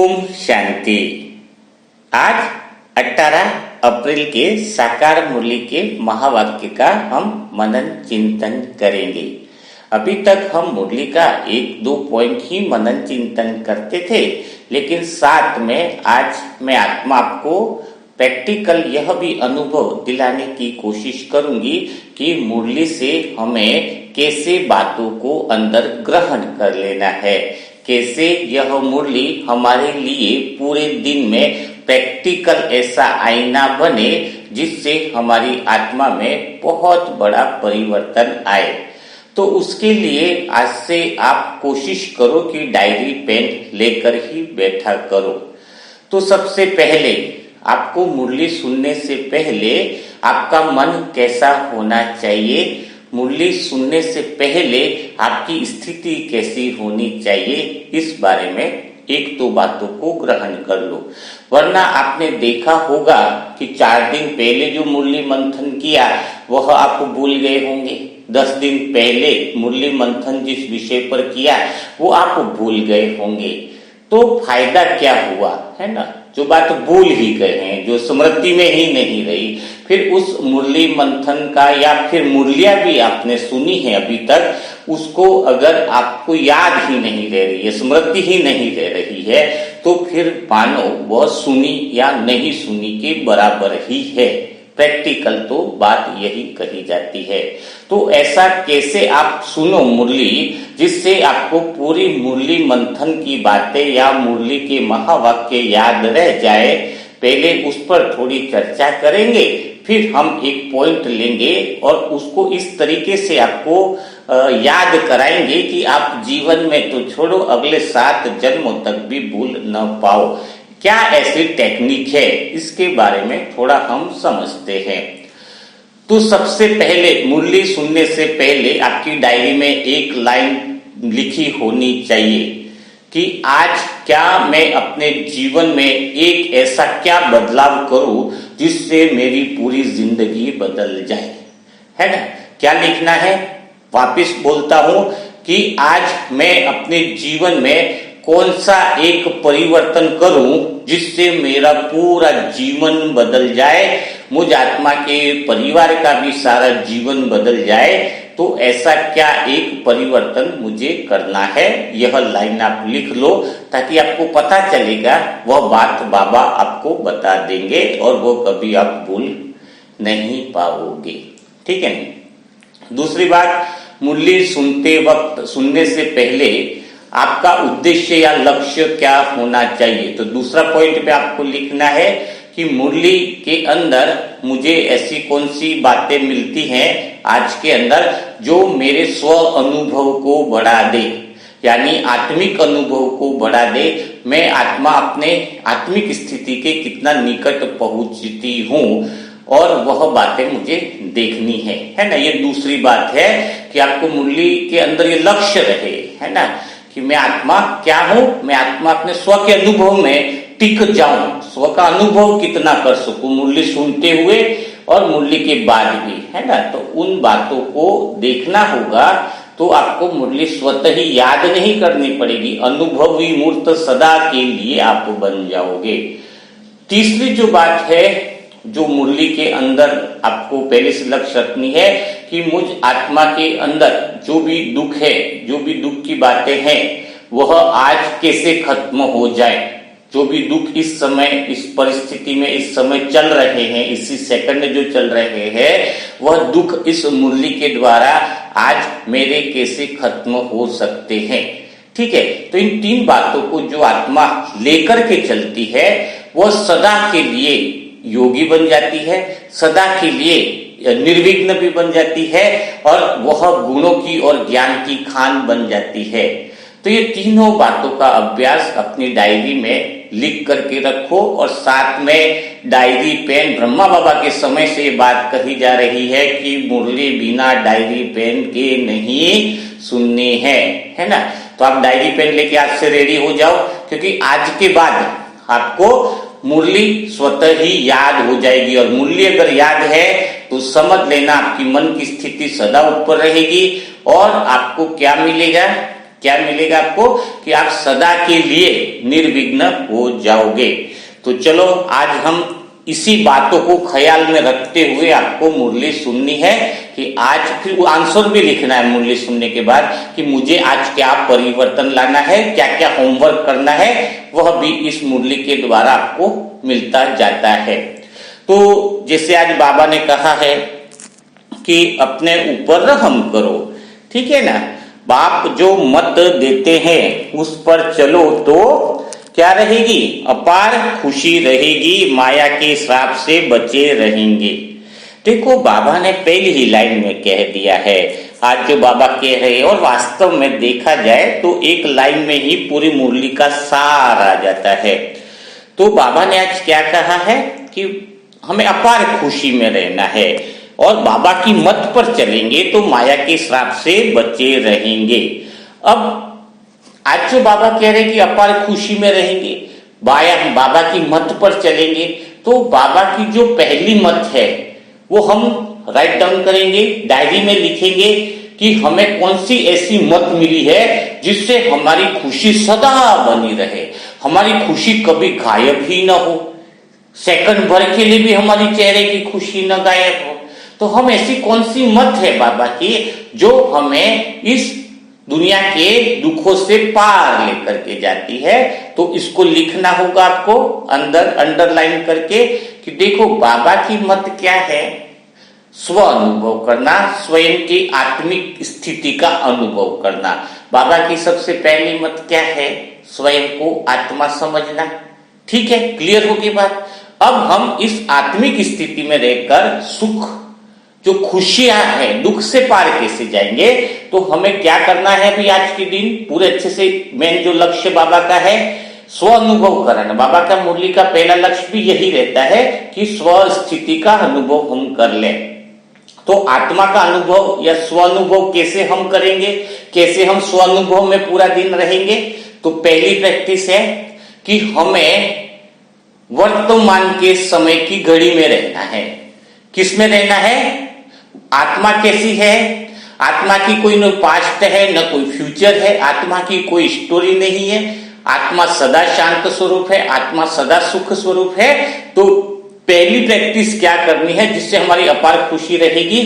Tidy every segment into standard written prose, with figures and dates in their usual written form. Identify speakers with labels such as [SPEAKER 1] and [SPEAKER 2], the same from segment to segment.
[SPEAKER 1] ओम शांति। आज 18 अप्रैल के साकार मुरली के महावाक्य का हम मनन चिंतन करेंगे। अभी तक हम मुरली का 1-2 पॉइंट ही मनन चिंतन करते थे, लेकिन साथ में आज मैं आत्मा आपको प्रैक्टिकल यह भी अनुभव दिलाने की कोशिश करूंगी कि मुरली से हमें कैसे बातों को अंदर ग्रहण कर लेना है, कैसे यह मुरली हमारे लिए पूरे दिन में प्रैक्टिकल ऐसा आईना बने जिससे हमारी आत्मा में बहुत बड़ा परिवर्तन आए। तो उसके लिए आज से आप कोशिश करो कि डायरी पेन लेकर ही बैठा करो। तो सबसे पहले आपको मुरली सुनने से पहले आपका मन कैसा होना चाहिए, मुरली सुनने से पहले आपकी स्थिति कैसी होनी चाहिए, इस बारे में 1-2 बातों को ग्रहण कर लो। वरना आपने देखा होगा कि 4 दिन पहले जो मुरली मंथन किया वह आप भूल गए होंगे। 10 दिन पहले मुरली मंथन जिस विषय पर किया वो आप भूल गए होंगे। तो फायदा क्या हुआ, है ना? जो बात भूल ही गए हैं, जो स्मृति में ही नहीं रही, फिर उस मुरली मंथन का या फिर मुरलियां भी आपने सुनी है अभी तक, उसको अगर आपको याद ही नहीं रह रही है, स्मृति ही नहीं रह रही है, तो फिर मानो वह सुनी या नहीं सुनी के बराबर ही है। प्रैक्टिकल तो बात यही कही जाती है। तो ऐसा कैसे आप सुनो मुरली जिससे आपको पूरी मुरली मंथन की बातें या मुरली के महावाक्य याद रह जाए, पहले उस पर थोड़ी चर्चा करेंगे, फिर हम एक पॉइंट लेंगे और उसको इस तरीके से आपको याद कराएंगे कि आप जीवन में तो छोड़ो, अगले 7 जन्मों तक भी भूल न पाओ। क्या ऐसी टेक्निक है, इसके बारे में थोड़ा हम समझते हैं। तो सबसे पहले मुरली सुनने से पहले आपकी डायरी में एक लाइन लिखी होनी चाहिए कि आज क्या मैं अपने जीवन में एक ऐसा क्या बदलाव करूं जिससे मेरी पूरी जिंदगी बदल जाए, है ना? क्या लिखना है? वापस बोलता हूं कि आज मैं अपने जीवन में कौन सा एक परिवर्तन करूं जिससे मेरा पूरा जीवन बदल जाए, मुझ आत्मा के परिवार का भी सारा जीवन बदल जाए। तो ऐसा क्या एक परिवर्तन मुझे करना है, यह लाइन आप लिख लो ताकि आपको पता चलेगा, वह बात बाबा आपको बता देंगे और वो कभी आप भूल नहीं पाओगे। ठीक है? दूसरी बात, मुरली सुनते वक्त सुनने से पहले आपका उद्देश्य या लक्ष्य क्या होना चाहिए। तो दूसरा पॉइंट पे आपको लिखना है कि मुरली के अंदर मुझे ऐसी कौन सी बातें मिलती हैं आज के अंदर जो मेरे स्व अनुभव को बढ़ा दे, यानी आत्मिक अनुभव को बढ़ा दे। मैं आत्मा अपने आत्मिक स्थिति के कितना निकट पहुंचती हूँ और वह बातें मुझे देखनी है ना? ये दूसरी बात है कि आपको मुरली के अंदर ये लक्ष्य रहे, है ना, कि मैं आत्मा क्या हूं, मैं आत्मा अपने स्व के अनुभव में टिक जाऊं, स्व का अनुभव कितना कर सकूं मुरली सुनते हुए और मुरली के बाद भी, है ना? तो उन बातों को देखना होगा। तो आपको मुरली स्वतः ही याद नहीं करनी पड़ेगी, अनुभवी मूर्त सदा के लिए आप बन जाओगे। तीसरी जो बात है, जो मुरली के अंदर आपको पहले से लक्ष्य रखनी है कि मुझ आत्मा के अंदर जो भी दुख है, जो भी दुख की बातें हैं, वह आज कैसे खत्म हो जाए। जो भी दुख इस समय, इस परिस्थिति में इस समय चल रहे हैं, इसी सेकंड जो चल रहे हैं, वह दुख इस मुरली के द्वारा आज मेरे कैसे खत्म हो सकते हैं। ठीक है? तो इन 3 बातों को जो आत्मा लेकर के चलती है, वह सदा के लिए योगी बन जाती है, सदा के लिए निर्विघ्न भी बन जाती है और वह गुणों की और ज्ञान की खान बन जाती है। तो ये तीनों बातों का अभ्यास अपनी डायरी में लिख करके रखो और साथ में डायरी पेन, ब्रह्मा बाबा के समय से ये बात कही जा रही है कि मुरली बिना डायरी पेन के नहीं सुननी है ना? तो आप डायरी पेन लेके आज से रेडी हो जाओ, क्योंकि आज के बाद आपको मुरली स्वतः ही याद हो जाएगी और मुरली अगर याद है तो समझ लेना आपकी मन की स्थिति सदा ऊपर रहेगी और आपको क्या मिलेगा, क्या मिलेगा आपको कि आप सदा के लिए निर्विघ्न हो जाओगे। तो चलो आज हम इसी बातों को ख्याल में रखते हुए आपको मुरली सुननी है कि आज फिर आंसर भी लिखना है मुरली सुनने के बाद कि मुझे आज क्या परिवर्तन लाना है, क्या क्या होमवर्क करना है, वह भी इस मुरली के द्वारा आपको मिलता जाता है। तो जैसे आज बाबा ने कहा है कि अपने ऊपर रहम करो, ठीक है ना। बाप जो मत देते हैं उस पर चलो तो क्या रहेगी, अपार खुशी रहेगी, माया के श्राप से बचे रहेंगे। देखो बाबा ने पहली ही लाइन में कह दिया है, आज जो बाबा कह रहे हैं और वास्तव में देखा जाए तो एक लाइन में ही पूरी मुरली का सार आ जाता है। तो बाबा ने आज क्या कहा है कि हमें अपार खुशी में रहना है और बाबा की मत पर चलेंगे तो माया के श्राप से बचे रहेंगे। अब आज जो बाबा कह रहे हैं कि अपार खुशी में रहेंगे, बाबा की मत पर चलेंगे, तो बाबा की जो पहली मत है वो हम राइट डाउन करेंगे, डायरी में लिखेंगे कि हमें कौन सी ऐसी मत मिली है जिससे हमारी खुशी सदा बनी रहे, हमारी खुशी कभी गायब ही ना हो, सेकंड भर के लिए भी हमारी चेहरे की खुशी न गायब हो। तो हम ऐसी कौन सी मत है बाबा की जो हमें इस दुनिया के दुखों से पार लेकर के जाती है। तो इसको लिखना होगा आपको अंदर अंडरलाइन करके कि देखो बाबा की मत क्या है, स्व अनुभव करना, स्वयं की आत्मिक स्थिति का अनुभव करना। बाबा की सबसे पहली मत क्या है, स्वयं को आत्मा समझना। ठीक है, क्लियर होगी बात। अब हम इस आत्मिक स्थिति में रहकर सुख जो खुशियां हैं, दुख से पार कैसे जाएंगे, तो हमें क्या करना है अभी आज के दिन पूरे अच्छे से। मेन जो लक्ष्य बाबा का है स्व अनुभव कराना, बाबा का मुरली का पहला लक्ष्य भी यही रहता है कि स्व स्थिति का अनुभव हम कर लें। तो आत्मा का अनुभव या स्व अनुभव कैसे हम करेंगे, कैसे हम स्व अनुभव में पूरा दिन रहेंगे। तो पहली प्रैक्टिस है कि हमें वर्तमान के समय की घड़ी में रहना है। किस में रहना है, आत्मा कैसी है, आत्मा की कोई न पास्ट है न कोई फ्यूचर है, आत्मा की कोई स्टोरी नहीं है, आत्मा सदा शांत स्वरूप है, आत्मा सदा सुख स्वरूप है। तो पहली प्रैक्टिस क्या करनी है जिससे हमारी अपार खुशी रहेगी,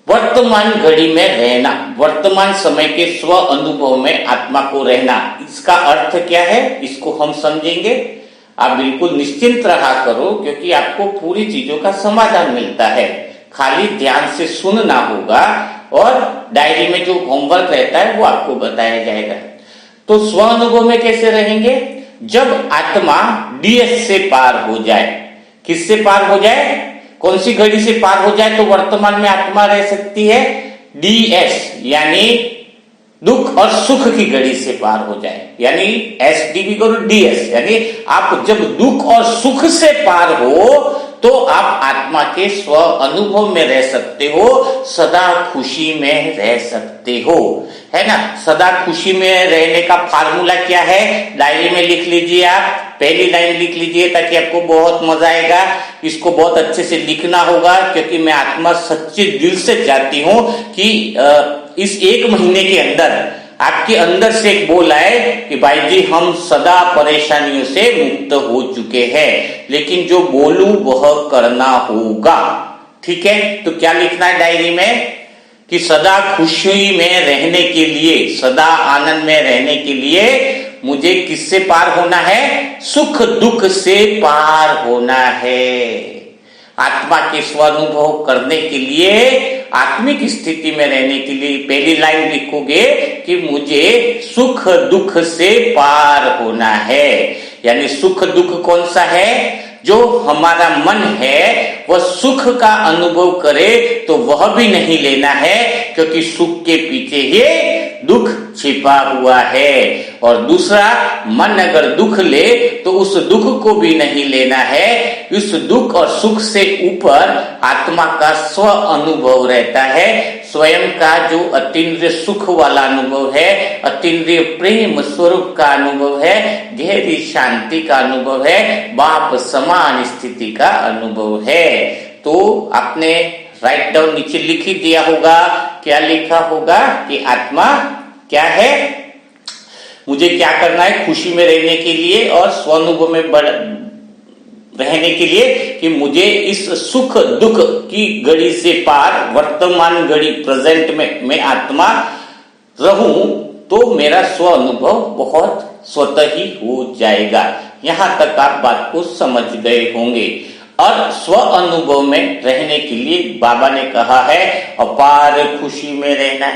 [SPEAKER 1] वर्तमान घड़ी में रहना, वर्तमान समय के स्व अनुभव में आत्मा को रहना। इसका अर्थ क्या है इसको हम समझेंगे। आप बिल्कुल निश्चिंत रहा करो क्योंकि आपको पूरी चीजों का समाधान मिलता है, खाली ध्यान से सुनना होगा और डायरी में जो होमवर्क रहता है वो आपको बताया जाएगा। तो स्व अनुभव में कैसे रहेंगे, जब आत्मा डीएस से पार हो जाए। किससे पार हो जाए, कौन सी घड़ी से पार हो जाए, तो वर्तमान में आत्मा रह सकती है डीएस यानी दुख और सुख की घड़ी से पार हो जाए, यानी एसडीबी करो डीएस, यानी आप जब दुख और सुख से पार हो तो आप आत्मा के स्व अनुभव में रह सकते हो, सदा खुशी में रह सकते हो, है ना। सदा खुशी में रहने का फार्मूला क्या है, डायरी में लिख लीजिए। आप पहली लाइन लिख लीजिए ताकि आपको बहुत मजा आएगा। इसको बहुत अच्छे से लिखना होगा क्योंकि मैं आत्मा सच्चे दिल से चाहती हूं कि इस एक महीने के अंदर आपके अंदर से एक बोल आए कि भाई जी हम सदा परेशानियों से मुक्त हो चुके हैं, लेकिन जो बोलूं वह करना होगा। ठीक है, तो क्या लिखना है डायरी में कि सदा खुशी में रहने के लिए, सदा आनंद में रहने के लिए मुझे किससे पार होना है, सुख दुख से पार होना है। आत्मा के स्वानुभव करने के लिए, आत्मिक स्थिति में रहने के लिए पहली लाइन लिखोगे कि मुझे सुख दुख से पार होना है। यानी सुख दुख कौन सा है, जो हमारा मन है वह सुख का अनुभव करे तो वह भी नहीं लेना है क्योंकि सुख के पीछे ही दुख छिपा हुआ है। और दूसरा, मन अगर दुख ले तो उस दुख को भी नहीं लेना है। इस दुख और सुख से ऊपर आत्मा का स्व अनुभव रहता है, स्वयं का जो अतीन्द्रिय सुख वाला अनुभव है, अतीन्द्रिय प्रेम स्वरूप का अनुभव है, गहरी शांति का अनुभव है, बाप समान स्थिति का अनुभव है। तो आपने राइट डाउन नीचे लिख ही दिया होगा, क्या लिखा होगा कि आत्मा क्या है, मुझे क्या करना है खुशी में रहने के लिए और स्वानुभव में रहने के लिए कि मुझे इस सुख दुख की घड़ी से पार वर्तमान घड़ी प्रेजेंट में मैं आत्मा रहूं तो मेरा स्व अनुभव बहुत स्वतः ही हो जाएगा। यहां तक आप बात को समझ गए होंगे। और स्व अनुभव में रहने के लिए बाबा ने कहा है अपार खुशी में रहना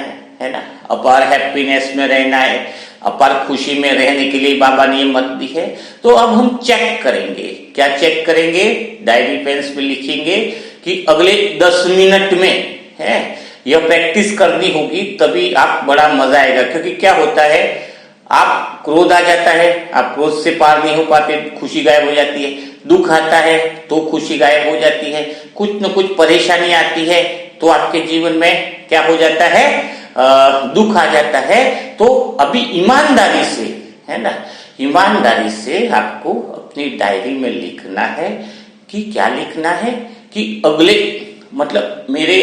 [SPEAKER 1] है ना, अपार हैप्पीनेस में रहना है, अपार खुशी में रहने के लिए बाबा ने ये मत दी है। तो अब हम चेक करेंगे, क्या चेक करेंगे, डायरी पेन्स में लिखेंगे कि अगले 10 मिनट में है यह प्रैक्टिस करनी होगी, तभी आप बड़ा मजा आएगा। क्योंकि क्या होता है, आप क्रोध आ जाता है, आप क्रोध से पार नहीं हो पाते, खुशी गायब हो जाती है। दुख आता है तो खुशी गायब हो जाती है। कुछ न कुछ परेशानी आती है तो आपके जीवन में क्या हो जाता है, दुख आ जाता है। तो अभी ईमानदारी से, है ना, ईमानदारी से आपको अपनी डायरी में लिखना है कि क्या लिखना है कि अगले मतलब मेरे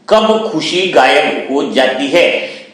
[SPEAKER 1] कब खुशी गायब हो जाती है,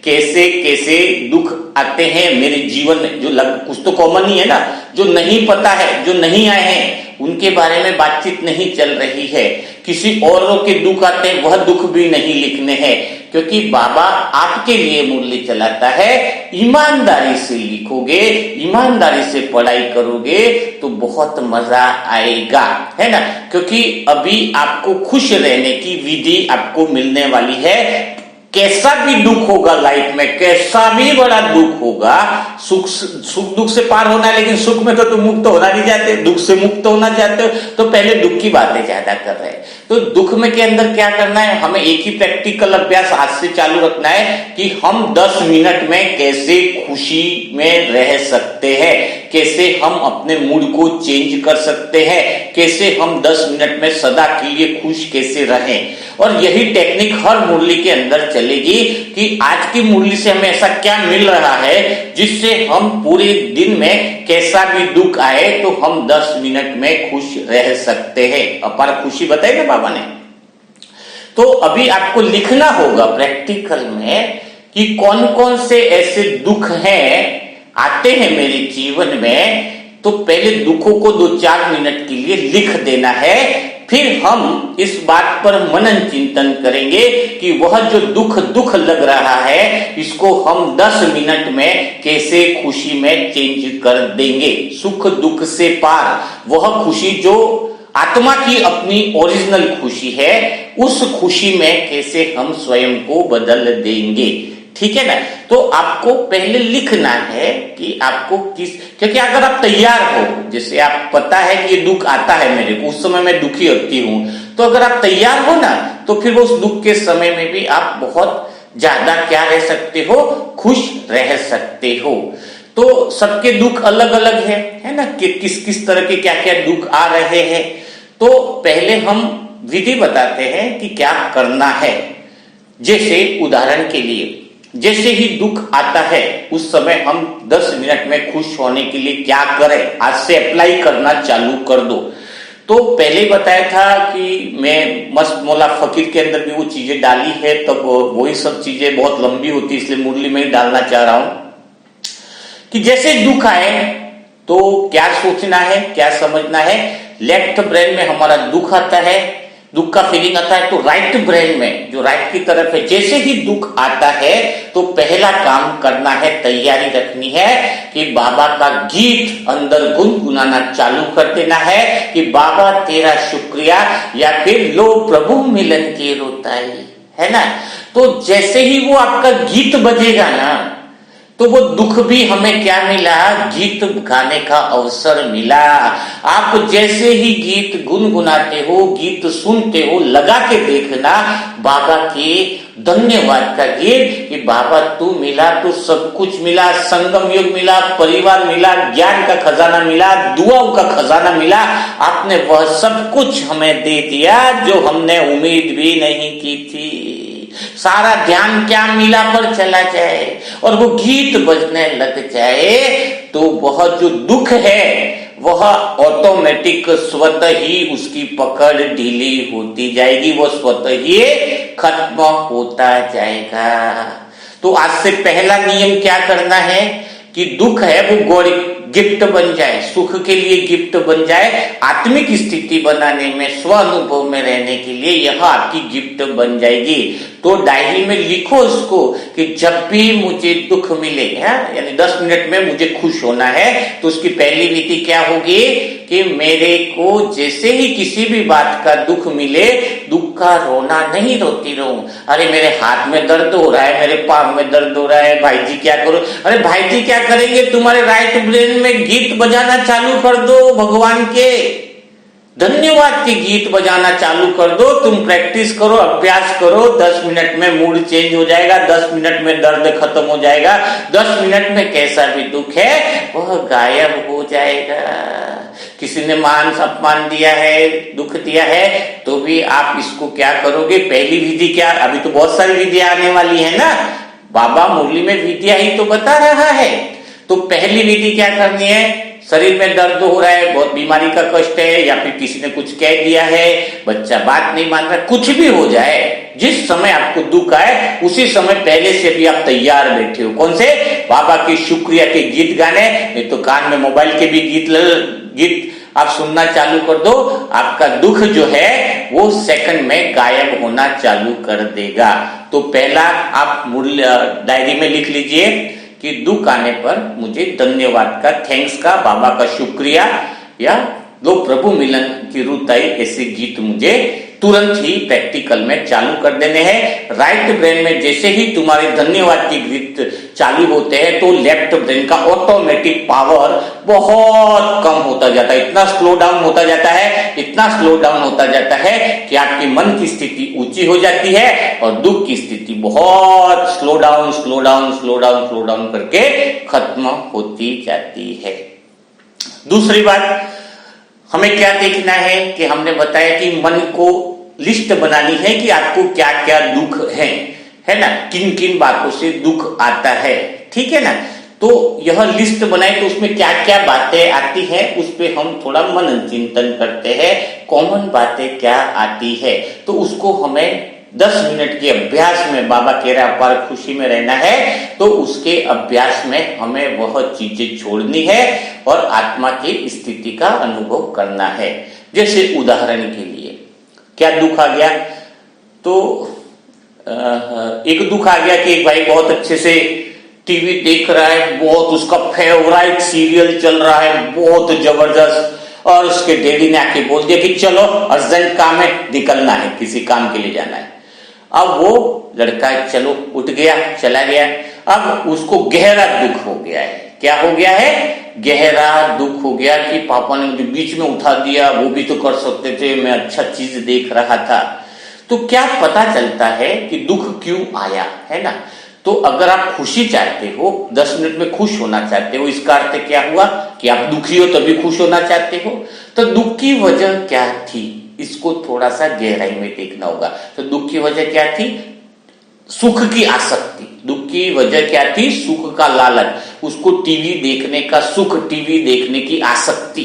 [SPEAKER 1] कैसे कैसे दुख आते हैं मेरे जीवन में, जो कुछ तो कॉमन ही है ना, जो नहीं पता है, जो नहीं आए हैं उनके बारे में बातचीत नहीं चल रही है। किसी और के दुख आते हैं वह दुख भी नहीं लिखने हैं, क्योंकि बाबा आपके लिए मूल्य चलाता है। ईमानदारी से लिखोगे, ईमानदारी से पढ़ाई करोगे तो बहुत मजा आएगा, है ना। क्योंकि अभी आपको खुश रहने की विधि आपको मिलने वाली है। कैसा भी दुख होगा लाइफ में, कैसा भी बड़ा दुख होगा, सुख दुख से पार होना है, लेकिन सुख में तो तुम मुक्त होना नहीं चाहते, दुख से मुक्त होना चाहते हो, तो पहले दुख की बातें ज्यादा कर रहे हैं। तो दुख में के अंदर क्या करना है, हमें एक ही प्रैक्टिकल अभ्यास आज से चालू रखना है कि हम 10 मिनट में कैसे खुशी में रह सकते हैं, कैसे हम अपने मूड को चेंज कर सकते हैं, कैसे हम 10 मिनट में सदा के लिए खुश कैसे रहें। और यही टेक्निक हर मुरली के अंदर चलेगी कि आज की मुरली से हमें ऐसा क्या मिल रहा है जिससे हम पूरे दिन में कैसा भी दुख आए तो हम 10 मिनट में खुश रह सकते हैं। अपार खुशी बताई ना बाबा ने। तो अभी आपको लिखना होगा प्रैक्टिकल में कि कौन कौन से ऐसे दुख हैं आते हैं मेरे जीवन में, तो पहले दुखों को 2-4 मिनट के लिए लिख देना है। फिर हम इस बात पर मनन चिंतन करेंगे कि वह जो दुख लग रहा है इसको हम 10 मिनट में कैसे खुशी में चेंज कर देंगे। सुख दुख से पार, वह खुशी जो आत्मा की अपनी ओरिजिनल खुशी है, उस खुशी में कैसे हम स्वयं को बदल देंगे। ठीक है ना। तो आपको पहले लिखना है कि आपको क्योंकि अगर आप तैयार हो, जैसे आप पता है कि ये दुख आता है मेरे को, उस समय मैं दुखी होती हूं, तो अगर आप तैयार हो ना तो फिर उस दुख के समय में भी आप बहुत ज्यादा क्या रह सकते हो, खुश रह सकते हो। तो सबके दुख अलग अलग है ना, कि किस किस तरह के क्या क्या दुख आ रहे हैं। तो पहले हम विधि बताते हैं कि क्या करना है। जैसे उदाहरण के लिए, जैसे ही दुख आता है उस समय हम 10 मिनट में खुश होने के लिए क्या करें, आज से अप्लाई करना चालू कर दो। तो पहले बताया था कि मैं मस्त मौला फकीर के अंदर भी वो चीजें डाली है, तब वही सब चीजें बहुत लंबी होती, इसलिए मुरली में ही डालना चाह रहा हूं कि जैसे दुख आए तो क्या सोचना है, क्या समझना है। लेफ्ट ब्रेन में हमारा दुख आता है, दुख का फीलिंग आता है, तो राइट ब्रेन में जो राइट की तरफ है, जैसे ही दुख आता है तो पहला काम करना है, तैयारी रखनी है कि बाबा का गीत अंदर गुनगुनाना चालू कर देना है कि बाबा तेरा शुक्रिया, या फिर लो प्रभु मिलन के रोताई, है ना। तो जैसे ही वो आपका गीत बजेगा ना, तो वो दुख भी हमें क्या मिला, गीत गाने का अवसर मिला। आप जैसे ही गीत गुनगुनाते हो, गीत सुनते हो, लगा के देखना बाबा के धन्यवाद का गीत कि बाबा तू मिला तो सब कुछ मिला, संगम युग मिला, परिवार मिला, ज्ञान का खजाना मिला, दुआओं का खजाना मिला, आपने वह सब कुछ हमें दे दिया जो हमने उम्मीद भी नहीं की थी। सारा ध्यान क्या मिला पर चला जाए और वो गीत बजने लग जाए तो वह जो दुख है वह ऑटोमेटिक स्वतः ही उसकी पकड़ ढीली होती जाएगी, वो स्वतः ही खत्म होता जाएगा। तो आज से पहला नियम क्या करना है कि दुख है वो गॉड गिफ्ट बन जाए, सुख के लिए गिफ्ट बन जाए, आत्मिक स्थिति बनाने में, स्व अनुभव में रहने के लिए यह आपकी गिफ्ट बन जाएगी। तो डायरी में लिखो इसको कि जब भी मुझे दुख मिले, यानी 10 मिनट में मुझे खुश होना है, तो उसकी पहली विधि क्या होगी कि मेरे को जैसे ही किसी भी बात का दुख मिले, दुख का रोना नहीं रोती रहूं। अरे मेरे हाथ में दर्द हो रहा है, मेरे पाँव में दर्द हो रहा है, भाई जी क्या करो? अरे भाई जी क्या करेंगे? तुम्हारे राइट ब्रेन में गीत बजाना चालू कर दो, भगवान के धन्यवाद के गीत बजाना चालू कर दो। तुम प्रैक्टिस करो, अभ्यास करो, 10 मिनट में मूड चेंज हो जाएगा, 10 मिनट में दर्द खत्म हो जाएगा, 10 मिनट में कैसा भी दुख है वह गायब हो जाएगा। किसी ने मान अपमान दिया है, दुख दिया है, तो भी आप इसको क्या करोगे? पहली विधि क्या, अभी तो बहुत सारी विधियां आने वाली है ना, बाबा मुरली में विधियां ही तो बता रहा है। तो पहली विधि क्या करनी है? शरीर में दर्द हो रहा है, बहुत बीमारी का कष्ट है, या फिर किसी ने कुछ कह दिया है, बच्चा बात नहीं मान रहा, कुछ भी हो जाए, जिस समय आपको दुख आए उसी समय पहले से भी आप तैयार बैठे हो। कौन से? बाबा के शुक्रिया के गीत गाने, नहीं तो कान में मोबाइल के भी गीत आप सुनना चालू कर दो। आपका दुख जो है वो सेकंड में गायब होना चालू कर देगा। तो पहला आप डायरी में लिख लीजिए कि दुख आने पर मुझे धन्यवाद का, थैंक्स का, बाबा का शुक्रिया, या दो प्रभु मिलन की रुत आई, ऐसे गीत मुझे तुरंत ही प्रैक्टिकल में चालू कर देने हैं। राइट ब्रेन में जैसे ही तुम्हारे धन्यवाद के गीत चालू होते हैं तो लेफ्ट ब्रेन का ऑटोमेटिक पावर बहुत कम होता जाता है, इतना स्लो डाउन होता जाता है, इतना स्लो डाउन होता जाता है कि आपकी मन की स्थिति ऊंची हो जाती है और दुख की स्थिति बहुत slow down slow down slow down slow down करके खत्म होती जाती है। दूसरी बात हमें क्या देखना है कि हमने बताया कि मन को लिस्ट बनानी है कि आपको क्या क्या दुख है ना, किन किन बातों से दुख आता है, ठीक है ना। तो यह लिस्ट बनाए तो उसमें क्या क्या बातें आती है उस पे हम थोड़ा मनन चिंतन करते हैं, कॉमन बातें क्या आती है, तो उसको हमें 10 मिनट के अभ्यास में, बाबा कह रहा है अपार खुशी में रहना है, तो उसके अभ्यास में हमें वह चीजें छोड़नी है और आत्मा की स्थिति का अनुभव करना है। जैसे उदाहरण के लिए क्या दुख आ गया, तो एक दुख आ गया कि एक भाई बहुत अच्छे से टीवी देख रहा है, बहुत उसका फेवरेट सीरियल चल रहा है, बहुत जबरदस्त, और उसके डैडी ने आके बोल दिया कि चलो अर्जेंट काम है, निकलना है, किसी काम के लिए जाना है। अब वो लड़का चलो उठ गया, चला गया। अब उसको गहरा दुख हो गया है। क्या हो गया है? गहरा दुख हो गया कि पापा ने मुझे बीच में उठा दिया, वो भी तो कर सकते थे, मैं अच्छा चीज देख रहा था। तो क्या पता चलता है कि दुख क्यों आया, है ना। तो अगर आप खुशी चाहते हो, 10 मिनट में खुश होना चाहते हो, इसका अर्थ क्या हुआ कि आप दुखी हो तभी खुश होना चाहते हो। तो दुख की वजह क्या थी, इसको थोड़ा सा गहराई में देखना होगा। तो दुख की वजह क्या थी? सुख की आसक्ति। दुख की वजह क्या थी? सुख का लालच, उसको टीवी देखने का सुख, टीवी देखने की आसक्ति,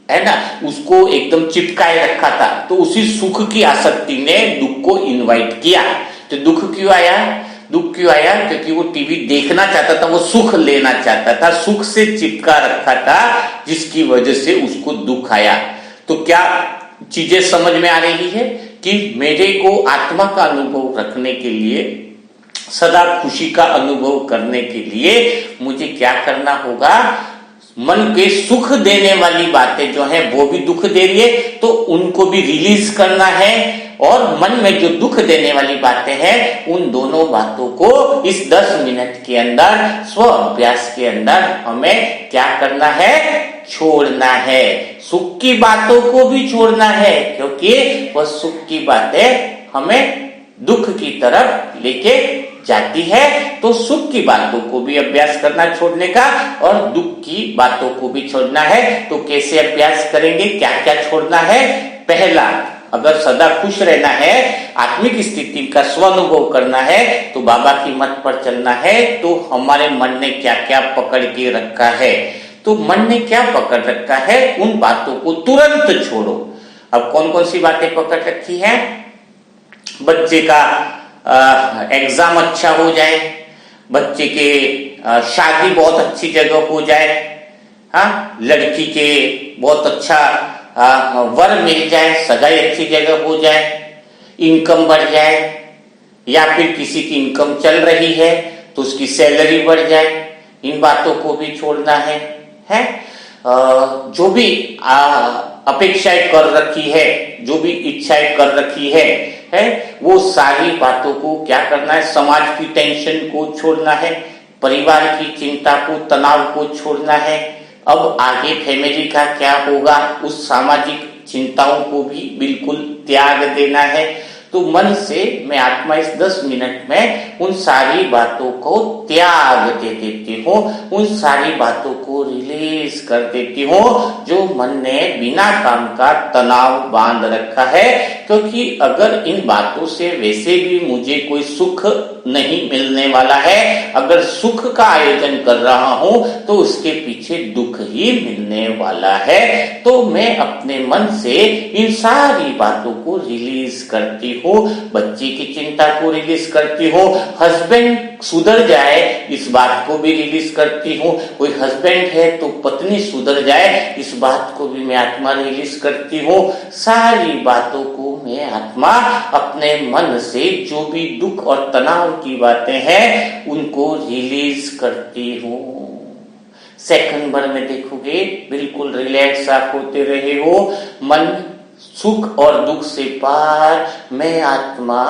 [SPEAKER 1] है ना, उसको एकदम चिपकाए रखा था। तो उसी सुख की आसक्ति ने दुख को इनवाइट किया। तो दुख क्यों आया? दुख क्यों आया? क्योंकि वो टीवी देखना चाहता था, वो सुख लेना चाहता था, सुख से चिपका रखा था, जिसकी वजह से उसको दुख आया। तो क्या चीजें समझ में आ रही है कि मेरे को आत्मा का अनुभव रखने के लिए, सदा खुशी का अनुभव करने के लिए मुझे क्या करना होगा? मन के सुख देने वाली बातें जो हैं वो भी दुख दे रही है, तो उनको भी रिलीज करना है, और मन में जो दुख देने वाली बातें हैं उन दोनों बातों को इस 10 मिनट के अंदर, स्व अभ्यास के अंदर हमें क्या करना है? छोड़ना है। सुख की बातों को भी छोड़ना है, क्योंकि वह सुख की बातें हमें दुख की तरफ लेके जाती है। तो सुख की बातों को भी अभ्यास करना छोड़ने का, और दुख की बातों को भी छोड़ना है। तो कैसे अभ्यास करेंगे, क्या क्या छोड़ना है? पहला, अगर सदा खुश रहना है, आत्मिक स्थिति का स्वानुभव करना है, तो बाबा की मत पर चलना है। तो हमारे मन ने क्या क्या पकड़ के रखा है, तो मन ने क्या पकड़ रखा है, उन बातों को तुरंत छोड़ो। अब कौन कौन सी बातें पकड़ रखी है? बच्चे का एग्जाम अच्छा हो जाए, बच्चे के शादी बहुत अच्छी जगह हो जाए, हाँ, लड़की के बहुत अच्छा वर मिल जाए, सगाई अच्छी जगह हो जाए, इनकम बढ़ जाए, या फिर किसी की इनकम चल रही है तो उसकी सैलरी बढ़ जाए, इन बातों को भी छोड़ना है? जो भी अपेक्षाएं कर रखी है, जो भी इच्छाएं कर रखी है, वो सारी बातों को क्या करना है? समाज की टेंशन को छोड़ना है, परिवार की चिंता को, तनाव को छोड़ना है। अब आगे फैमिली का क्या होगा, उस सामाजिक चिंताओं को भी बिल्कुल त्याग देना है। तो मन से मैं आत्मा इस 10 मिनट में उन सारी बातों को त्याग दे देती हूँ, उन सारी बातों को रिलीज कर देती हूँ जो मन ने बिना काम का तनाव बांध रखा है। क्योंकि अगर इन बातों से वैसे भी मुझे कोई सुख नहीं मिलने वाला है, अगर सुख का आयोजन कर रहा हूं तो उसके पीछे दुख ही मिलने वाला है। तो मैं अपने मन से इन सारी बातों को रिलीज करती हूँ, बच्चे की चिंता को रिलीज करती हूँ, हस्बैंड सुधर जाए इस बात को भी रिलीज करती हूँ, कोई हस्बैंड है तो पत्नी सुधर जाए इस बात को भी मैं आत्मा रिलीज करती हूँ। सारी बातों को मैं आत्मा अपने मन से जो भी दुख और तनाव की बातें हैं उनको रिलीज करती हूँ। सेकंड भर में देखोगे बिल्कुल रिलैक्स आप होते रहे हो, मन सुख और दुख से पार, मैं आत्मा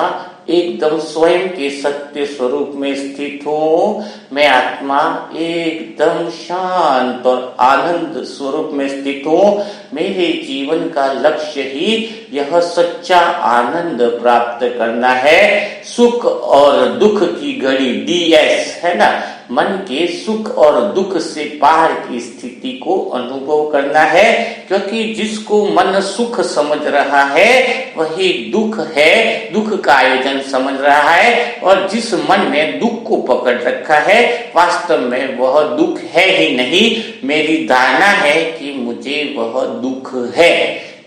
[SPEAKER 1] एकदम स्वयं के सत्य स्वरूप में स्थित हूँ, मैं आत्मा एकदम शांत और आनंद स्वरूप में स्थित हूँ। मेरे जीवन का लक्ष्य ही यह सच्चा आनंद प्राप्त करना है। सुख और दुख की घड़ी DS है ना, मन के सुख और दुख से पार की स्थिति को अनुभव करना है। क्योंकि जिसको मन सुख समझ रहा है वही दुख है, दुख का आयोजन समझ रहा है, और जिस मन ने दुख को पकड़ रखा है वास्तव में वह दुख है ही नहीं। मेरी धारणा है कि मुझे वह दुख है।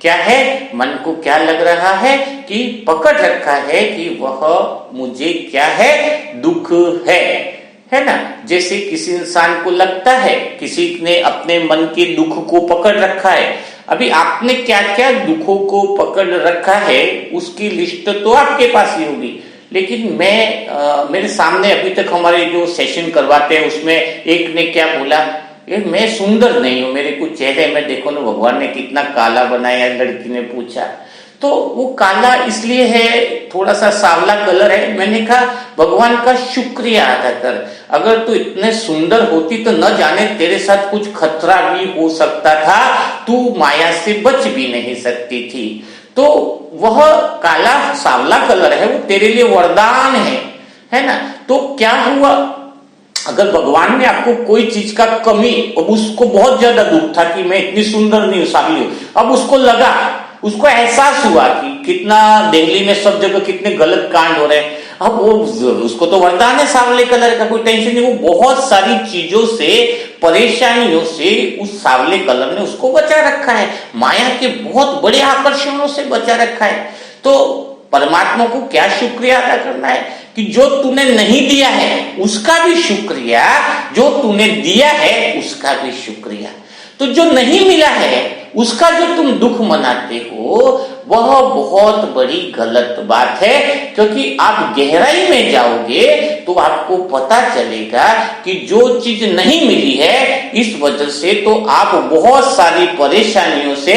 [SPEAKER 1] क्या है? मन को क्या लग रहा है कि पकड़ रखा है कि वह मुझे क्या है? दुख है ना। जैसे किसी इंसान को लगता है, किसी ने अपने मन के दुख को पकड़ रखा है। अभी आपने क्या क्या दुखों को पकड़ रखा है उसकी लिस्ट तो आपके पास ही होगी, लेकिन मेरे सामने अभी तक हमारे जो सेशन करवाते हैं उसमें एक ने क्या बोला, ये मैं सुंदर नहीं हूं, मेरे को चेहरे में देखो ना भगवान ने कितना काला बनाया। लड़की ने पूछा तो वो काला इसलिए है, थोड़ा सा सांवला कलर है। मैंने कहा भगवान का शुक्रिया अदा कर, अगर तू इतने सुंदर होती तो न जाने तेरे साथ कुछ खतरा भी हो सकता था, तू माया से बच भी नहीं सकती थी। तो वह काला सांवला कलर है, वो तेरे लिए वरदान है ना। तो क्या हुआ, अगर भगवान ने आपको कोई चीज का कमी, अब उसको बहुत ज्यादा दुख था कि मैं इतनी सुंदर नहीं हूं, सांवली हूं, अब उसको लगा, उसको एहसास हुआ कि कितना दिल्ली में सब जगह कितने गलत कांड हो रहे हैं, अब वो उसको तो वरदान है सांवले कलर का, कोई टेंशन नहीं। वो बहुत सारी चीजों से, परेशानियों से उस सांवले कलर ने उसको बचा रखा है, माया के बहुत बड़े आकर्षणों से बचा रखा है। तो परमात्मा को क्या शुक्रिया अदा करना है कि जो तूने नहीं दिया है उसका भी शुक्रिया, जो तूने दिया है उसका भी शुक्रिया। तो जो नहीं मिला है उसका जो तुम दुख मनाते हो वह बहुत बड़ी गलत बात है। क्योंकि आप गहराई में जाओगे तो आपको पता चलेगा कि जो चीज नहीं मिली है इस वजह से तो आप बहुत सारी परेशानियों से,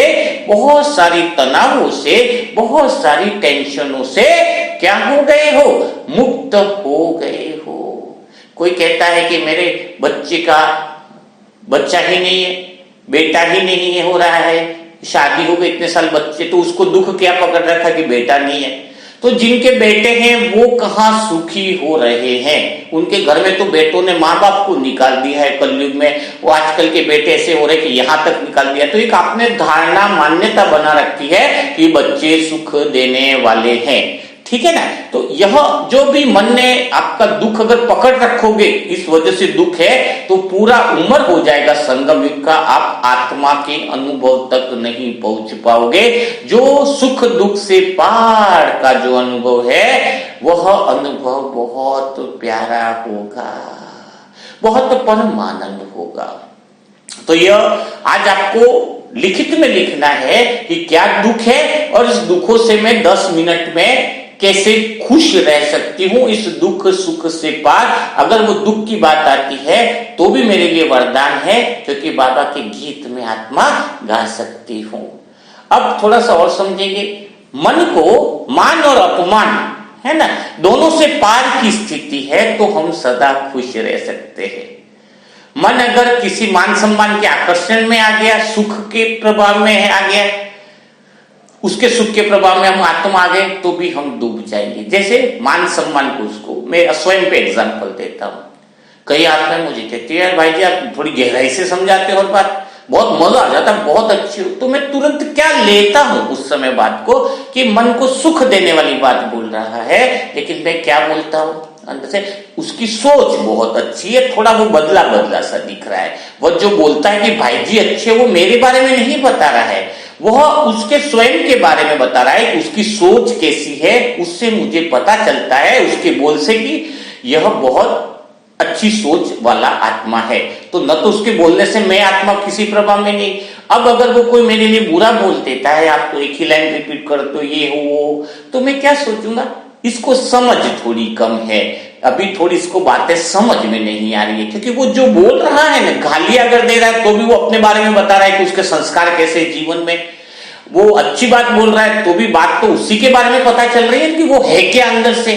[SPEAKER 1] बहुत सारी तनावों से, बहुत सारी टेंशनों से क्या हो गए हो? मुक्त हो गए हो। कोई कहता है कि मेरे बच्चे का बच्चा ही नहीं है, बेटा ही नहीं है, हो रहा है, शादी हो गई इतने साल बच्चे, तो उसको दुख क्या पकड़ रखा कि बेटा नहीं है। तो जिनके बेटे हैं वो कहाँ सुखी हो रहे हैं? उनके घर में तो बेटों ने माँ बाप को निकाल दिया है कलयुग में। वो आजकल के बेटे ऐसे हो रहे कि यहाँ तक निकाल दिया। तो एक आपने धारणा, मान्यता बना रखी है कि बच्चे सुख देने वाले हैं। ठीक है ना। तो यह जो भी मन ने आपका दुख अगर पकड़ रखोगे, इस वजह से दुख है, तो पूरा उम्र हो जाएगा संगम युग का, आप आत्मा के अनुभव तक नहीं पहुंच पाओगे। जो सुख दुख से पार का जो अनुभव है, वह अनुभव बहुत प्यारा होगा, बहुत परम आनंद होगा। तो यह आज आपको लिखित में लिखना है कि क्या दुख है और इस दुखों से मैं 10 मिनट में कैसे खुश रह सकती हूं, इस दुख सुख से पार। अगर वो दुख की बात आती है तो भी मेरे लिए वरदान है, क्योंकि बाबा के गीत में आत्मा गा सकती हूं। अब थोड़ा सा और समझेंगे। मन को मान और अपमान है ना, दोनों से पार की स्थिति है तो हम सदा खुश रह सकते हैं। मन अगर किसी मान सम्मान के आकर्षण में आ गया, सुख के प्रभाव में आ गया, उसके सुख के प्रभाव में हम आत्मा आ गए, तो भी हम डूब जाएंगे। जैसे मान सम्मान को, उसको मैं स्वयं पे एग्जांपल देता हूं। कई आत्माएं मुझे कहती है, यार भाई जी आप थोड़ी गहराई से समझाते हो, और बात बहुत मजा आ जाता, बहुत अच्छी हो। तो मैं तुरंत क्या लेता हूं उस समय बात को, कि मन को सुख देने वाली बात बोल रहा है, लेकिन मैं क्या बोलता हूं अंदर से, उसकी सोच बहुत अच्छी है, थोड़ा वो बदला बदला सा दिख रहा है। वो जो बोलता है कि भाई जी अच्छे, वो मेरे बारे में नहीं बता रहा है, वह उसके स्वयं के बारे में बता रहा है, उसकी सोच कैसी है, उससे मुझे पता चलता है उसके बोल से कि यह बहुत अच्छी सोच वाला आत्मा है। तो न तो उसके बोलने से मैं आत्मा किसी प्रभाव में नहीं। अब अगर वो कोई मेरे लिए बुरा बोल देता है, आप तो एक ही लाइन रिपीट करते हो, ये हो वो, तो मैं क्या सोचूंगा, इसको समझ थोड़ी कम है, अभी थोड़ी इसको बातें समझ में नहीं आ रही है। क्योंकि वो जो बोल रहा है ना, गाली अगर दे रहा है तो भी वो अपने बारे में बता रहा है कि उसके संस्कार कैसे जीवन में, वो अच्छी बात बोल रहा है तो भी बात तो उसी के बारे में पता चल रही है कि वो है क्या अंदर से।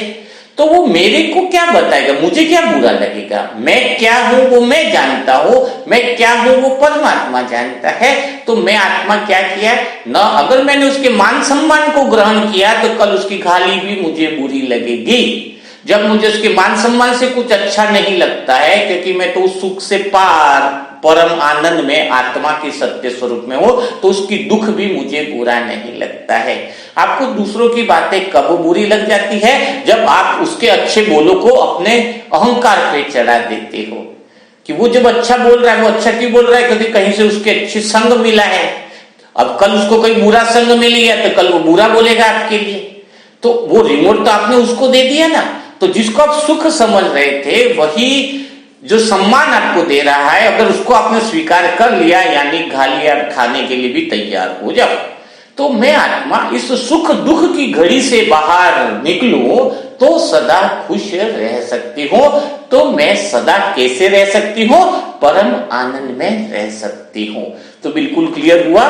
[SPEAKER 1] तो वो मेरे को क्या बताएगा, मुझे क्या बुरा लगेगा, मैं क्या हूं वो मैं जानता हूं, मैं क्या हूं वो परमात्मा जानता है। तो मैं आत्मा क्या किया न, अगर मैंने उसके मान सम्मान को ग्रहण किया तो कल उसकी गाली भी मुझे बुरी लगेगी। जब मुझे उसके मान सम्मान से कुछ अच्छा नहीं लगता है, क्योंकि मैं तो उस सुख से पार परम आनंद में आत्मा के सत्य स्वरूप में हो, तो उसकी दुख भी मुझे बुरा नहीं लगता है। आपको दूसरों की बातें कब बुरी लग जाती है, जब आप उसके अच्छे बोलों को अपने अहंकार पे चढ़ा देते हो, कि वो जब अच्छा बोल रहा है, वो अच्छा क्यों बोल रहा है, क्योंकि कहीं से उसके अच्छे संग मिला है। अब कल उसको कोई बुरा संग मिल गया तो कल वो बुरा बोलेगा आपके लिए, तो वो रिमोट तो आपने उसको दे दिया ना। तो जिसको आप सुख समझ रहे थे, वही जो सम्मान आपको दे रहा है, अगर उसको आपने स्वीकार कर लिया, यानी गालियां खाने के लिए भी तैयार हो जाओ। तो मैं आत्मा इस सुख दुख की घड़ी से बाहर निकलूं तो सदा खुश रह सकती हूं। तो मैं सदा कैसे रह सकती हूं, परम आनंद में रह सकती हूं। तो बिल्कुल क्लियर हुआ,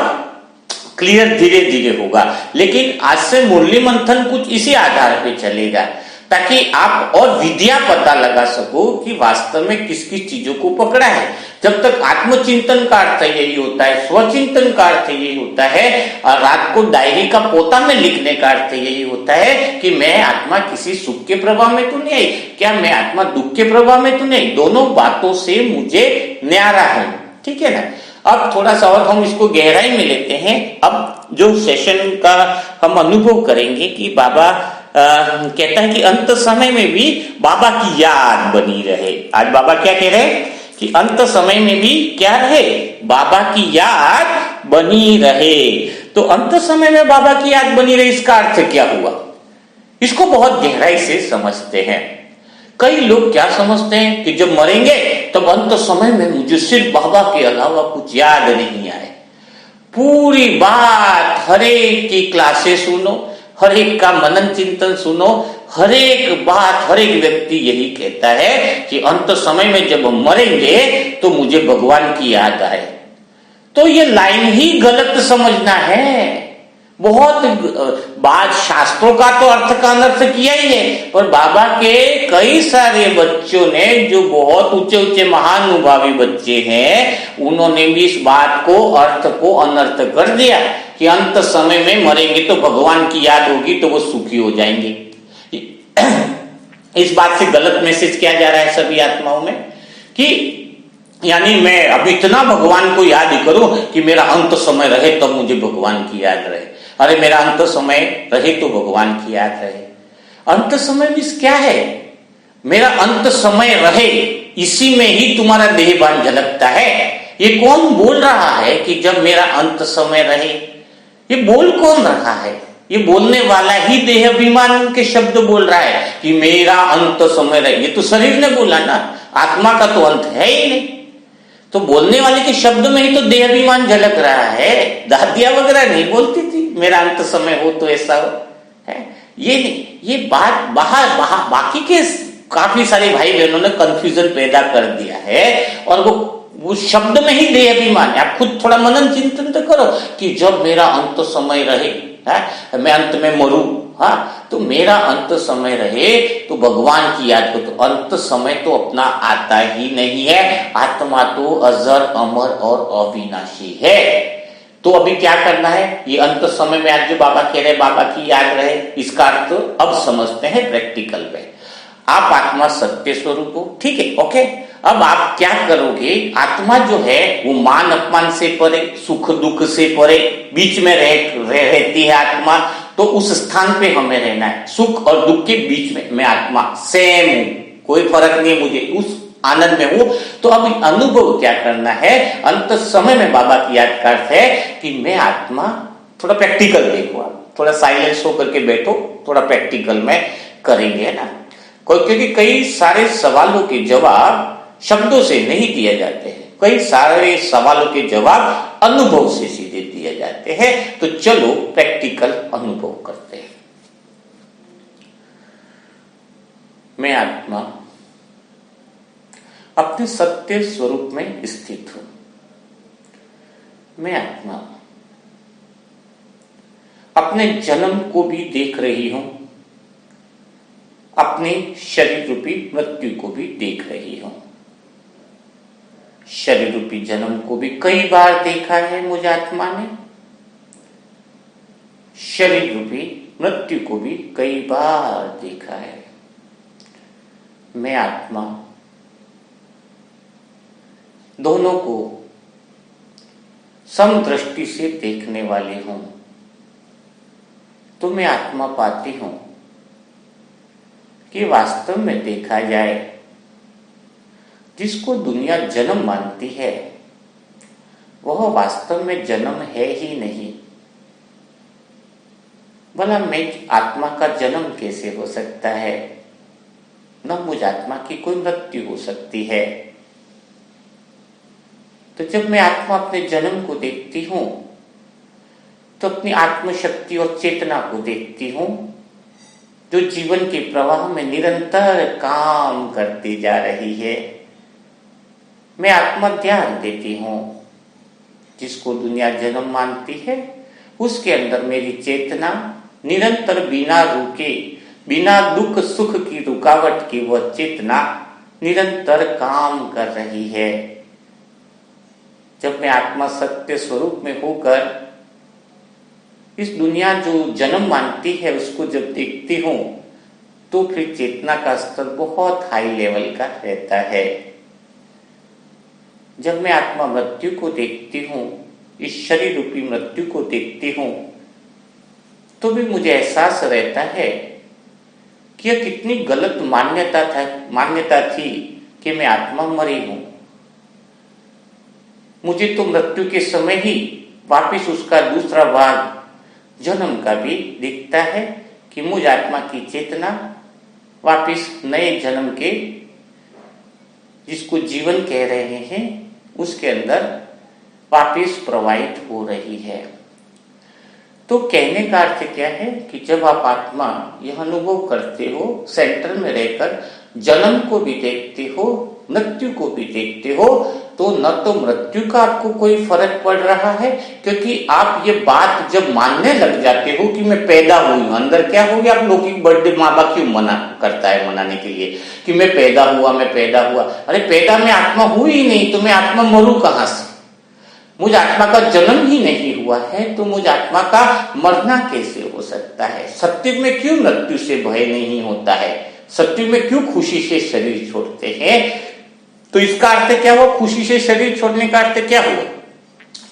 [SPEAKER 1] क्लियर धीरे धीरे होगा, लेकिन आज से मुरली मंथन कुछ इसी आधार पे चलेगा, ताकि आप और विद्या पता लगा सको कि वास्तव में किस किस चीजों को पकड़ा है। जब तक आत्मचिंतन का अर्थ यही होता है, स्वचिंतन का अर्थ यही होता है, और रात को डायरी का पोता में लिखने का अर्थ यही होता है कि मैं आत्मा किसी सुख के प्रभाव में तो नहीं आई, क्या मैं आत्मा दुख के प्रभाव में तो नहीं, दोनों बातों से मुझे न्यारा हूं। ठीक है ना। अब थोड़ा सा और हम इसको गहराई में लेते हैं। अब जो सेशन का हम अनुभव करेंगे कि बाबा कहता है कि अंत समय में भी बाबा की याद बनी रहे। आज बाबा क्या कह रहे हैं कि अंत समय में भी क्या रहे, बाबा की याद बनी रहे। तो अंत समय में बाबा की याद बनी रहे, इसका अर्थ क्या हुआ, इसको बहुत गहराई से समझते हैं। कई लोग क्या समझते हैं कि जब मरेंगे तब अंत समय में मुझे सिर्फ बाबा के अलावा कुछ याद नहीं आए। पूरी बात हर एक की क्लासेस सुनो, हर एक का मनन चिंतन सुनो, हर एक बात हर एक व्यक्ति यही कहता है कि अंत समय में जब हम मरेंगे तो मुझे भगवान की याद आए। तो ये लाइन ही गलत समझना है। बहुत बात शास्त्रों का तो अर्थ का अनर्थ किया ही है, पर बाबा के कई सारे बच्चों ने, जो बहुत ऊंचे ऊंचे महानुभावी बच्चे हैं, उन्होंने भी इस बात को अर्थ को अनर्थ कर दिया कि अंत समय में मरेंगे तो भगवान की याद होगी तो वो सुखी हो जाएंगे। इस बात से गलत मैसेज किया जा रहा है सभी आत्माओं में कि यानी मैं अब इतना भगवान को याद करूं कि मेरा अंत समय रहे तब मुझे भगवान की याद रहे। अरे मेरा अंत समय रहे तो भगवान की याद रहे। अंत समय मीन्स क्या है? मेरा अंत समय रहे, इसी में ही तुम्हारा देहभान झलकता है। ये कौन बोल रहा है कि जब मेरा अंत समय रहे? ये बोल कौन रहा है? ये बोलने वाला ही देह अभिमान के शब्द बोल रहा है कि मेरा अंत समय रहे। ये तो शरीर ने बोला ना, आत्मा का तो अंत है ही नहीं। तो बोलने वाले के शब्द में ही तो देह अभिमान झलक रहा है। दादिया वगैरह नहीं बोलती थी मेरा अंत समय हो तो ऐसा हो है। ये नहीं, ये बात बाहर बाकी के काफी सारे भाई बहनों ने कंफ्यूजन पैदा कर दिया है और वो शब्द में ही देह अभिमान है। आप खुद थोड़ा मनन चिंतन तो करो कि जब मेरा अंत समय रहे, है मैं अंत में मरूं, हाँ तो मेरा अंत समय रहे तो भगवान की याद को। तो अंत समय तो अपना आता ही नहीं है। आत्मा तो अजर अमर और अविनाशी है। तो अभी क्या करना है? ये अंत समय में आज जो बाबा कह रहे बाबा की याद रहे, इसका अर्थ अब समझते हैं प्रैक्टिकल में। आप आत्मा सत्य स्वरूप हो, ठीक है, ओके। अब आप क्या करोगे? आत्मा जो है वो मान अपमान से परे, सुख दुख से परे, बीच में रहती है आत्मा। तो उस स्थान पे हमें रहना है, सुख और दुख के बीच में। मैं आत्मा सेम हूं, कोई फर्क नहीं है, मुझे उस आनंद में हूं। तो अब अनुभव क्या करना है? अंत समय में बाबा की याद का अर्थ है कि मैं आत्मा। थोड़ा प्रैक्टिकल देखो, आप थोड़ा साइलेंस होकर के बैठो, थोड़ा प्रैक्टिकल में करेंगे ना। क्योंकि कई सारे सवालों के जवाब शब्दों से नहीं दिए जाते हैं, कई सारे सवालों के जवाब अनुभव से सीधे दिए जाते हैं। तो चलो प्रैक्टिकल अनुभव करते हैं। मैं आत्मा अपने सत्य स्वरूप में स्थित हूं। मैं आत्मा अपने जन्म को भी देख रही हूं, अपने शरीर रूपी मृत्यु को भी देख रही हूं। शरीर रूपी जन्म को भी कई बार देखा है मुझ आत्मा ने, शरीर रूपी मृत्यु को भी कई बार देखा है। मैं आत्मा दोनों को समदृष्टि से देखने वाली हूं। तो मैं आत्मा पाती हूं कि वास्तव में देखा जाए, जिसको दुनिया जन्म मानती है वह वास्तव में जन्म है ही नहीं। भला मैं आत्मा का जन्म कैसे हो सकता है? न मुझ आत्मा की कोई मृत्यु हो सकती है। तो जब मैं आत्मा अपने जन्म को देखती हूं तो अपनी आत्मशक्ति और चेतना को देखती हूं, जो जीवन के प्रवाह में निरंतर काम करती जा रही है। मैं आत्मा ध्यान देती हूं, जिसको दुनिया जन्म मानती है उसके अंदर मेरी चेतना निरंतर बिना रुके, बिना दुख सुख की रुकावट की वह चेतना निरंतर काम कर रही है। जब मैं आत्मा सत्य स्वरूप में होकर इस दुनिया जो जन्म मानती है उसको जब देखती हूं तो फिर चेतना का स्तर बहुत हाई लेवल का रहता है। जब मैं आत्मा मृत्यु को देखती हूं, इस शरीर रूपी मृत्यु को देखती हूं, तो भी मुझे एहसास रहता है कि यह कितनी गलत मान्यता थी कि मैं आत्मा मरी हूं। मुझे तो मृत्यु के समय ही वापिस उसका दूसरा भाग जन्म का भी दिखता है कि मुझ आत्मा की चेतना वापिस नए जन्म के, जिसको जीवन कह रहे हैं, उसके अंदर वापिस प्रवाहित हो रही है। तो कहने का अर्थ क्या है कि जब आप आत्मा यह अनुभव करते हो, सेंटर में रहकर जन्म को भी देखते हो, मृत्यु को भी देखते हो, तो न तो मृत्यु का आपको कोई फर्क पड़ रहा है, क्योंकि आप ये बात जब मानने लग जाते हो कि मैं पैदा हुई हूं, अंदर क्या हो गया, आप लौकिक बर्थडे माँ बाप क्यों मना करता है, मनाने के लिए कि मैं पैदा हुआ। अरे पैदा में आत्मा हुई ही नहीं, तो मैं आत्मा मरूं कहां से? मुझ आत्मा का जन्म ही नहीं हुआ है, तो मुझ आत्मा का मरना कैसे हो सकता है? सत्युग में क्यों मृत्यु से भय नहीं होता है? सत्युग में क्यों खुशी से शरीर छोड़ते हैं? तो इसका अर्थ क्या हुआ? खुशी से शरीर छोड़ने का अर्थ क्या हुआ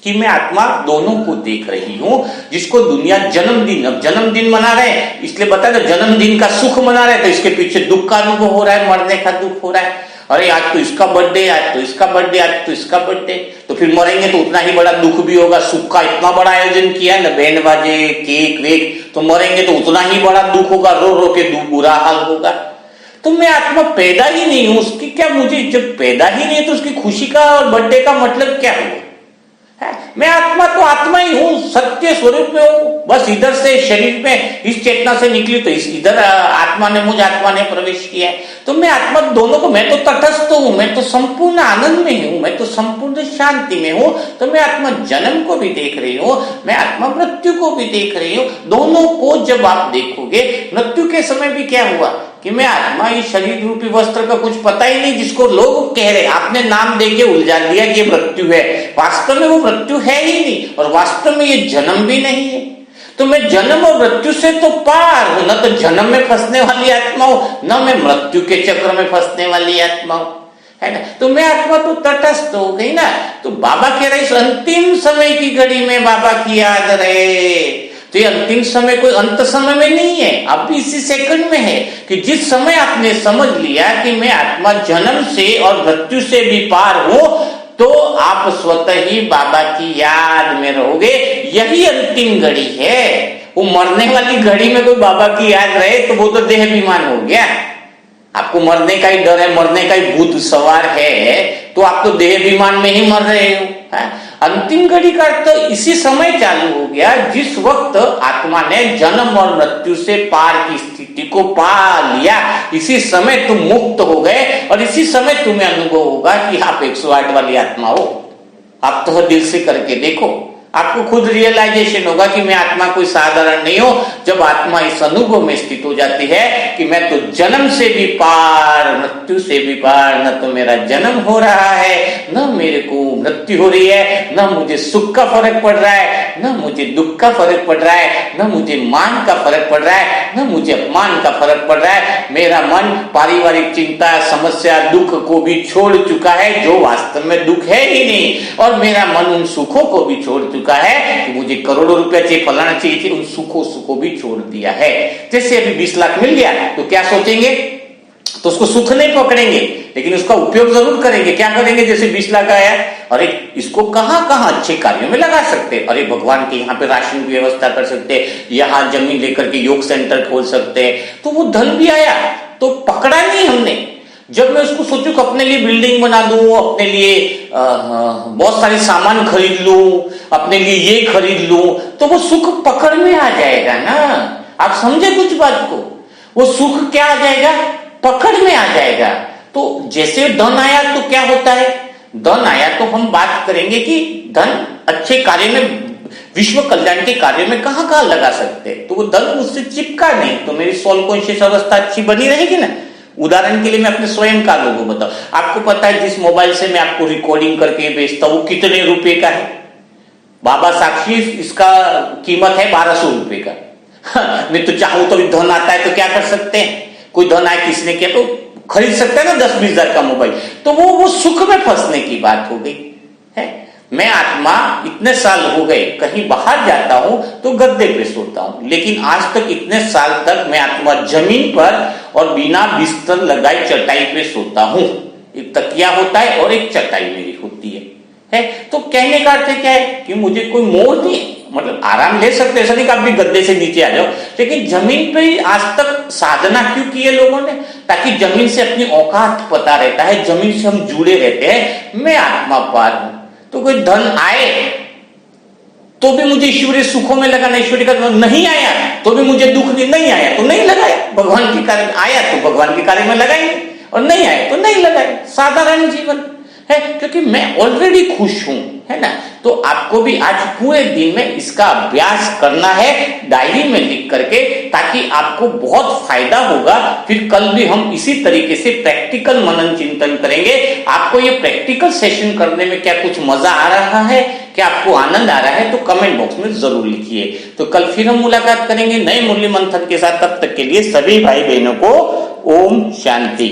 [SPEAKER 1] कि मैं आत्मा दोनों को देख रही हूं, जिसको दुनिया जन्मदिन मना रहे हैं, इसलिए बता दो जन्मदिन का सुख मना रहे हैं, तो इसके पीछे दुख का अनुभव हो रहा है, मरने का दुख हो रहा है। अरे आज तो इसका बर्थडे, आज तो इसका बर्थडे, आज तो इसका बर्थडे, तो फिर मरेंगे तो उतना ही बड़ा दुख भी होगा। सुख का इतना बड़ा आयोजन किया है ना, बैंड बाजे, केक वेक, तो मरेंगे तो उतना ही बड़ा दुख होगा, रो रो के बुरा हाल होगा। तो मैं आत्मा पैदा ही नहीं हूं, उसकी क्या, मुझे जब पैदा ही नहीं है तो उसकी खुशी का और बर्थडे का मतलब क्या हुआ है? मैं आत्मा तो आत्मा ही हूं, सत्य स्वरूप में हूं, बस इधर से शरीर में इस चेतना से निकली तो इधर आत्मा ने मुझ आत्मा ने प्रवेश किया है। तो मैं आत्मा दोनों को, मैं तो तटस्थ हूं, मैं तो संपूर्ण आनंद में हूं, मैं तो संपूर्ण शांति में हूं। तो मैं आत्मा जन्म को भी देख रही हूं, मैं आत्मा मृत्यु को भी देख रही हूं। दोनों को जब आप देखोगे, मृत्यु के समय भी क्या हुआ कि मैं आत्मा, ये शरीर रूपी वस्त्र का कुछ पता ही नहीं, जिसको लोग कह रहे, आपने नाम देके उलझा दिया कि ये मृत्यु है, वास्तव में वो मृत्यु है ही नहीं, और वास्तव में ये जन्म भी नहीं है। तो मैं जन्म और मृत्यु से तो पार हूं, न तो जन्म में फंसने वाली आत्मा हूं, न मैं मृत्यु के चक्र में फंसने वाली आत्मा हूं, है ना। तो मैं आत्मा तो तटस्थ हो गई ना। तो बाबा कह रहे इस अंतिम समय की घड़ी में बाबा की याद रहे। तो ये अंतिम समय कोई अंत समय में नहीं है, अभी इसी सेकंड में है कि जिस समय आपने समझ लिया कि मैं आत्मा जन्म से और मृत्यु से भी पार हूं, तो आप स्वतः ही बाबा की याद में रहोगे। यही अंतिम घड़ी है। वो मरने वाली घड़ी में कोई बाबा की याद रहे तो वो तो देहाभिमान हो गया। आपको मरने का ही डर है, मरने का ही भूत सवार है, तो आप तो देहाभिमान में ही मर रहे हो। अंतिम घड़ी का अर्थ इसी समय चालू हो गया जिस वक्त आत्मा ने जन्म और मृत्यु से पार की स्थिति को पा लिया। इसी समय तुम मुक्त हो गए और इसी समय तुम्हें अनुभव होगा कि आप 108 वाली आत्मा हो। आप तो दिल से करके देखो, आपको खुद रियलाइजेशन होगा कि मैं आत्मा कोई साधारण नहीं हूं। जब आत्मा इस अनुभव में स्थित हो जाती है कि मैं तो जन्म से भी पार, मृत्यु से भी पार, न तो मेरा जन्म हो रहा है, न मेरे को मृत्यु हो रही है, न मुझे सुख का फर्क पड़ रहा है, न मुझे दुख का फर्क पड़ रहा है, न मुझे मान का फर्क पड़ रहा है, न मुझे अपमान का फर्क पड़ रहा है। मेरा मन पारिवारिक चिंता, समस्या, दुख को भी छोड़ चुका है जो वास्तव में दुख है ही नहीं, और मेरा मन उन सुखों को भी छोड़ चुका है कि मुझे करोड़ों रुपया चाहिए, फलाना चाहिए, उन सुखों भी छोड़ दिया है। जैसे अभी 20 लाख मिल गया तो क्या सोचेंगे, तो उसको सुख नहीं पकड़ेंगे, लेकिन उसका उपयोग जरूर करेंगे। क्या करेंगे, जैसे 20 लाख आया, अरे इसको कहां अच्छे कार्यों में लगा सकते, अरे भगवान के यहाँ पे राशन की व्यवस्था कर सकते, यहाँ जमीन लेकर के योग सेंटर खोल सकते, तो वो धन भी आया तो पकड़ा नहीं हमने। जब मैं उसको सोचूं कि अपने लिए बिल्डिंग बना दूं, अपने लिए बहुत सारे सामान खरीद लूं, अपने लिए ये खरीद लूं, तो वो सुख पकड़ में आ जाएगा ना। आप समझे कुछ बात को, वो सुख क्या आ जाएगा, पकड़ में आ जाएगा। तो जैसे धन आया तो क्या होता है, धन आया तो हम बात करेंगे कि धन अच्छे कार्य में, विश्व कल्याण के कार्य में कहां लगा सकते हैं। तो वो धन मुझसे चिपका नहीं, तो मेरी सोल कॉन्शियस अवस्था अच्छी बनी रहेगी ना। उदाहरण के लिए मैं अपने स्वयं का लोगों को बताऊं, आपको पता है जिस मोबाइल से मैं आपको रिकॉर्डिंग करके भेजता हूं वो कितने रुपए का है, बाबा साक्षी इसका कीमत है 1200 रुपए का। मैं तो चाहूं तो धन आता है तो क्या कर सकते हैं, कोई धन आए किसने किया तो खरीद सकते हैं ना 10-20 हजार का मोबाइल। तो वो सुख में फंसने की बात हो गई है। मैं आत्मा इतने साल हो गए कहीं बाहर जाता हूं तो गद्दे पे सोता हूं, लेकिन आज तक इतने साल तक मैं आत्मा जमीन पर और बिना बिस्तर लगाए चटाई पे सोता हूं। एक तकिया होता है और एक चटाई मेरी होती है। तो कहने का अर्थ क्या है कि मुझे कोई मोह नहीं, मतलब आराम ले सकते, ऐसा नहीं कि आप भी गद्दे से नीचे आ जाओ, लेकिन जमीन पे ही आज तक साधना क्यों की है लोगों ने, ताकि जमीन से अपनी औकात पता रहता है, जमीन से हम जुड़े रहते हैं। मैं आत्मा पार हूं, तो कोई धन आए तो भी मुझे ईश्वरीय सुखों में लगाना, ईश्वरीय का नहीं आया तो भी मुझे दुख नहीं आया तो नहीं लगाया, भगवान के कार्य में आया तो भगवान के कार्य में लगाएंगे, और नहीं आया तो नहीं लगाए। साधारण जीवन है, क्योंकि मैं ऑलरेडी खुश हूं, है ना। तो आपको भी आज पूरे दिन में इसका अभ्यास करना है, डायरी में लिख करके, ताकि आपको बहुत फायदा होगा। फिर कल भी हम इसी तरीके से प्रैक्टिकल मनन चिंतन करेंगे। आपको ये प्रैक्टिकल सेशन करने में क्या कुछ मजा आ रहा है, क्या आपको आनंद आ रहा है, तो कमेंट बॉक्स में जरूर लिखिए। तो कल फिर हम मुलाकात करेंगे नए मुरली मंथन के साथ। तब तक के लिए सभी भाई बहनों को ओम शांति।